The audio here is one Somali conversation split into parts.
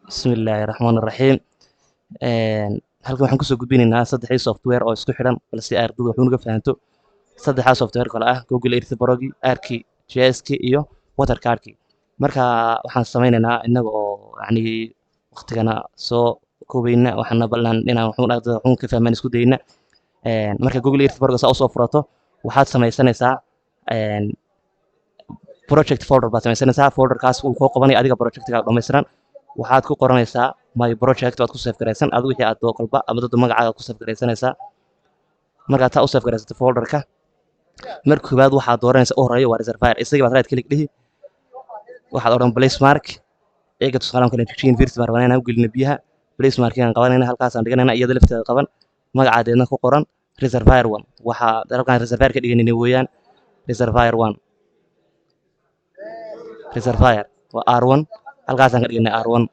Bismillaahi Raxmaani Raxiim. Halkan waxaan kusoo gudbinaynaa saddexdii software oo isku xidhan balse ay ardaydu wax unaga fahanto. Saddexdaa software kale ah Google Earth Brogi, Arki, JS-ki iyo Watercard-ki. Marka waxaan sameynaynaa inaga oo waqtigana soo koobayna waxaana ballan inaan ardayda waxuun ka fahmaan isku dayna. Marka Google Earth Brogi saa usoo furato waxaad sameysanaysaa project folder baad sameysanaysaa. Folderkaas uu kuu qabanaya adiga projectiga dhammaystiran. waxaad ku qoranaysaa my project waad ku save garaysan adigu wixii aad kolba ama dad magacaaga ku save garaysanaysaa. Markaad taa u save garaysato folderka marka koowaad waxaad dooranaysaa u horeeyo waa reservoir isaga baad right click dhihi waxaad odhan place mark eega tusaalaan kale injection first baan rabnaa inaan u gelino biyaha place mark aan qabanayna halkaasaan dhiganaynaa iyada lafteeda qaban magacaadeedna ku qoran reservoir 1 waxaa halkaan reservoir ka dhiganayna weeyaan reservoir 1 reservoir waa R1 halkaasaan ka dhiganay R1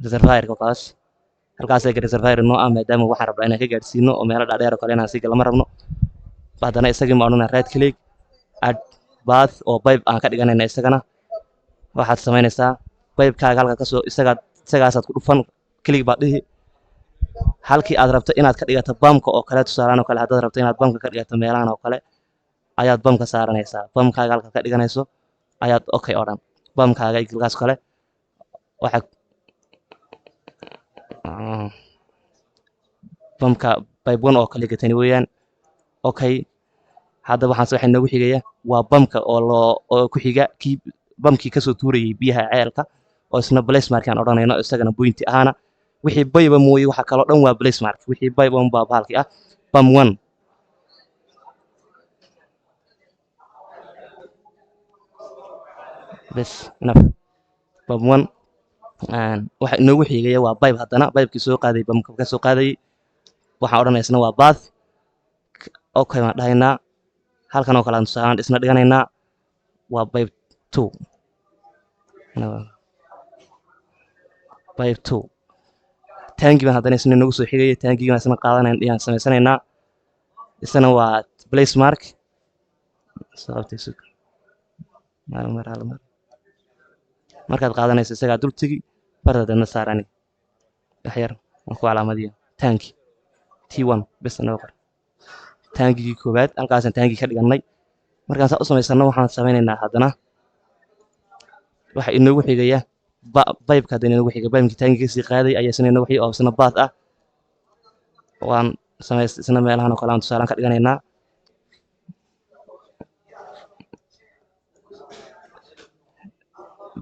reservoir kaas halkaas ay reservoir noo ah maadaama waxaan rabnaa inaan ka gaarsiino oo meelo dhaadheer oo kale inaan si galama rabno baadana isagii ma odhanaa right click add path oo pipe aan ka dhiganayna isagana waxaad samaynaysaa pipe-kaaga halka ka soo isagaasaad ku dhufan click baad dhihi halkii aad rabto inaad ka dhigato bamka oo kale tusaalaan oo kale haddaad rabto inaad bamka ka dhigato meelahan oo kale ayaad bamka saaranaysaa bamkaaga halka ka dhiganayso ayaad okay odhan bamkaaga halkaas kale waxa bamka pipe 1 oo kale gatani weeyaan okay hadda waxaan noogu xigaya waa bamka oo ku xiga kii bamkii ka soo tuurayay biyaha ceelka oo isna place mark aan odhanayno isagana point ahaana wixii pipe mooyay waxa kale oo dhan waa place mark wixii pipe on baa halkii ah bam 1 bas enough bam 1 waxa inoogu xigaya waa pipe haddana pipe-kii soo qaaday bamka ka soo qaaday waxaan odhanaysna waa bath okay waan dhahaynaa halkan oo kale aan tusaalaan isna dhiganaynaa waa pipe 2 pipe 2 tangi baan haddana isna inoogu soo xigaya tangiga isna qaadanayn ayaan samaysanaynaa isna waa place mark sababtiisu mar markaad qaadanayso isagaa dul tegi bardadana saarani waxyar waan ku calaamadiyo tangi T1 bes anoo qor tangigii koowaad halkaasaan tangi ka dhiganay markaan saa u samaysano waxaan sameynaynaa haddana waxa inoogu xigaya pipe-ka haddana inoogu xiga pipe-kii tangiga sii qaaday ayaa isna inoogu xigay oo isna bath ah waan isna meelahan oo kale aan tusaalaan ka dhiganaynaa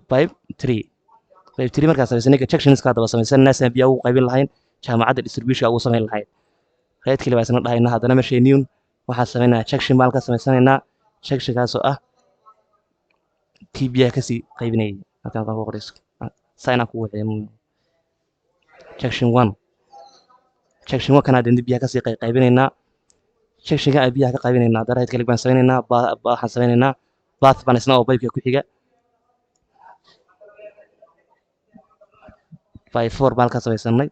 pipe 3 markaad samaysanay sectionska daba samaysanayna saan biyaha ugu qaybin lahayn jaamacadda distribution ugu samayn lahayn right kale baa isna dhahaynaa haddana machine waxaan samaynaynaa section baan ka samaysanaynaa sectionkaas oo ah kii biyaha kasii qaybinayay halkaan ku qorayso sign up ku waxay section 1 kana hadda biyaha kasii qaybinaynaa sectionka ay biyaha ka qaybinaynaa haddana right kale baan samaynaynaa waxaan samaynaynaa bath baan isna oo pipe-ka ku xiga by 4 baan ka samaysanay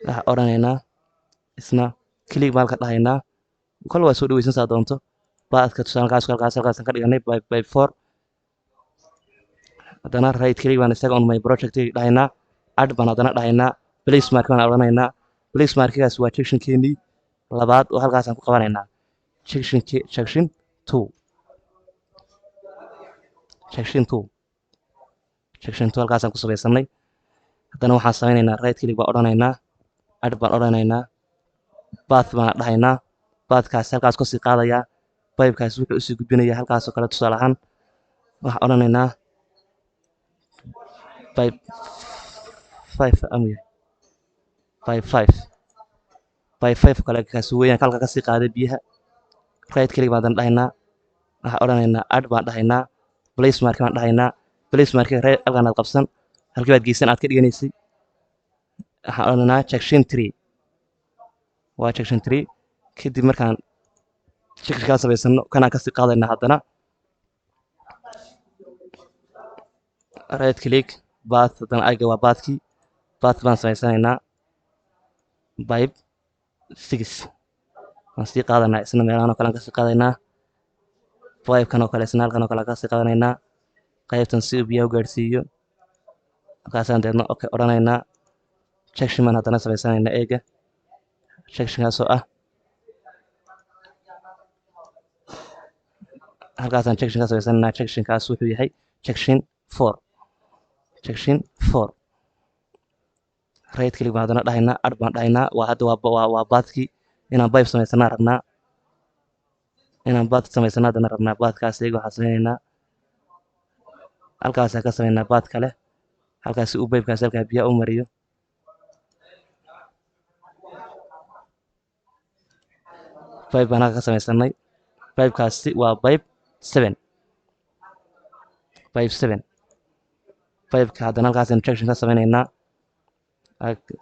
waxaan odhanaynaa isna click baan ka dhahaynaa kol waa soo dhaweysan saa doonto baadka tusaalkaas halkaasaan ka dhiganay by 4 haddana right click baan isaga on my project dhahaynaa add baan haddana dhahaynaa place mark baan odhanaynaa place markigaas waa sectionkeenii labaad oo halkaasaan ku qabanaynaa section 2 halkaasaan ku samaysanay haddana waxaan sameynaynaa right click baan odhanaynaa add baan odhanaynaa bath baan dhahaynaa bathkaas halkaas kasii qaadayaa pipe-kaas wuxuu usii gudbinayaa halkaas oo kale tusaale ahaan waxaan odhanaynaa pipe 5 kale kaas weeyaan halka kasii qaaday biyaha right click baan dhahaynaa waxaan odhanaynaa add baan dhahaynaa place mark baan dhahaynaa place mark halkaan aad qabsan halkii baad geysan aad ka dhiganaysay waxaan odhanaa section 3 waa section 3 kadib markaan sectionkaa samaysano kanaan kasii qaadaynaa haddana right click bath haddana ayga waa bathkii bath baan samaysanaynaa pipe 6 waan sii qaadanaa isna meelahan oo kale aan kasii qaadaynaa pipe-kan oo kale isna halkan oo kale aan kasii qaadanaynaa qaybtan si uu biyaha u gaarsiiyo halkaasaan deedna okay odhanaynaa section baan haddana samaysanaynaa eega sectionkaasoo ah halkaasaan section ka samaysanaynaa sectionkaas wuxuu yahay section 4 section 4 right click baan haddana dhahaynaa add baan dhahaynaa waa hadda waa baadkii inaan pipe samaysanaa rabnaa inaan baad samaysanaa haddana rabnaa baadkaas eega waxaan samaynaynaa halkaasaan ka samaynaa baad kale halkaasi uu pipekaas halkaa biyaha u mariyo pipe baan halka ka samaysanay pipekaasi waa pipe 7 pipe 7 pipeka haddana halkaasaan section ka samaynaynaa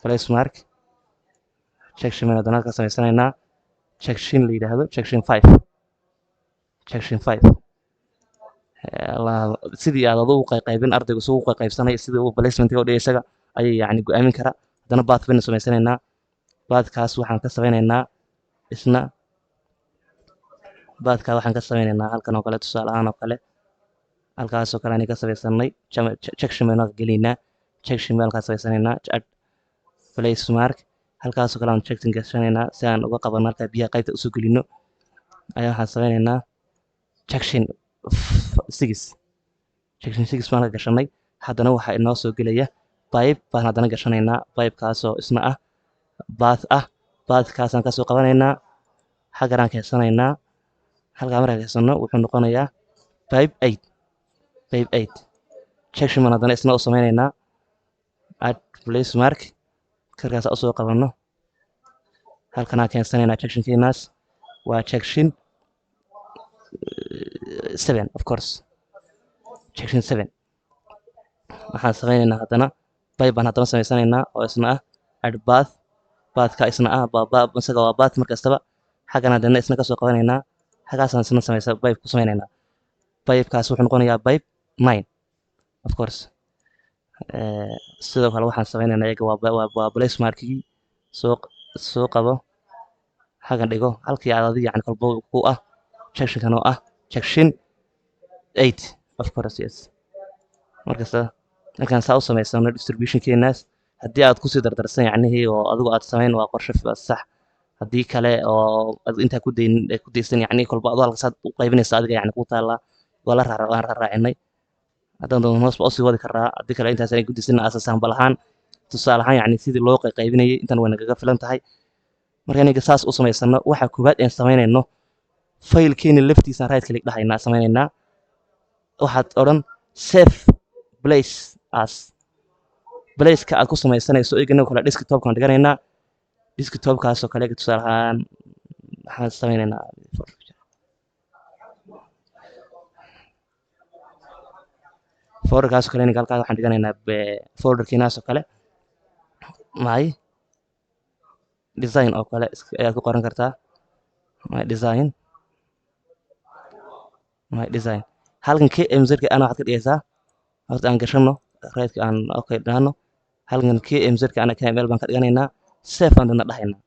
place mark section baan haddana halka ka samaysanaynaa section la yidhaahdo section 5 section 5 sidii aad adugu qaybin ardaygu isugu qaybsanay sidii uu placementiga u dhigay isaga ayay yacni go'aamin kara haddana baad baynu samaysanaynaa baadkaas waxaan ka samaynaynaa isna baadkaa waxaan ka samaynaynaa halkan oo kale tusaale ahaan oo kale halkaasoo kale aan ka samaysanay section baynu halka geliynaa section baan halkaas samaysanaynaa add place mark halkaasoo kale aan section gashanaynaa si aan uga qabanno halkaa biyaha qaybta usoo gelino ayaa waxaan samaynaynaa section 6 section 6 baan ka gashanay haddana waxaa inoo soo gelaya pipe baan haddana gashanaynaa pipekaasoo isna ah baadkaasaan kasoo qabanaynaa xagganaan keensanaynaa halkaa markaan keensano wuxuu noqonayaa pipe 8 section baan haddana isna u samaynaynaa add place mark karkaas usoo qabanno halkanaan keensanaynaa sectionkeenaas waa section 7 of course section 7 waxaan samaynaynaa haddana pipe baan haddana samaysanaynaa oo isna ah add baadka isna ah isaga waa baad markastaba xaggan haddana isna kasoo qabanaynaa halkaasaan isna samaysa pipe ku samaynaynaa pipekaas wuxuu noqonayaa pipe 9 of course sidoo kale waxaan samaynaynaa iyaga waa place markigii soo qabo xaggan dhigo halkii aad adiga yacni kolba ku ah sectionkan oo ah section 8 of course yes markasta halkaan saa u samaysano distributionkeenaas haddii aad kusii dardarsan yacnihii oo adigu aad samayn waa qorshe sax haddii kale oo intaa ku daysan yacni kolba adoo halkasaad u qaybinaysa adiga yacni ku taallaa waan raraacinay haddaan doon hoos ba usii wadi karaa haddii kale intaas ay ku daysan aasasaan balahaan tusaale ahaan yacni sidii loo qaybinayay intan way nagaga filan tahay marka aniga saas u samaysano waxa koowaad aan samaynayno faylkeena laftiisaan right click dhahaynaa samaynaynaa waxaad odhan save place as placeka aad ku samaysanayso igana kale desktopkaan dhiganaynaa desktopkaasoo kale tusaale ahaan waxaan samaynaynaa folderkaasoo kale iniga halkaas waxaan dhiganaynaa folderkiinaasoo kale my design oo kale ayaad ku qoran kartaa my design halkan kmzka ana waxaad ka dhigaysaa horta aan gashano right aan okay dhahno halkan kmzka ana kml baan ka dhiganaynaa save aan dana dhahaynaa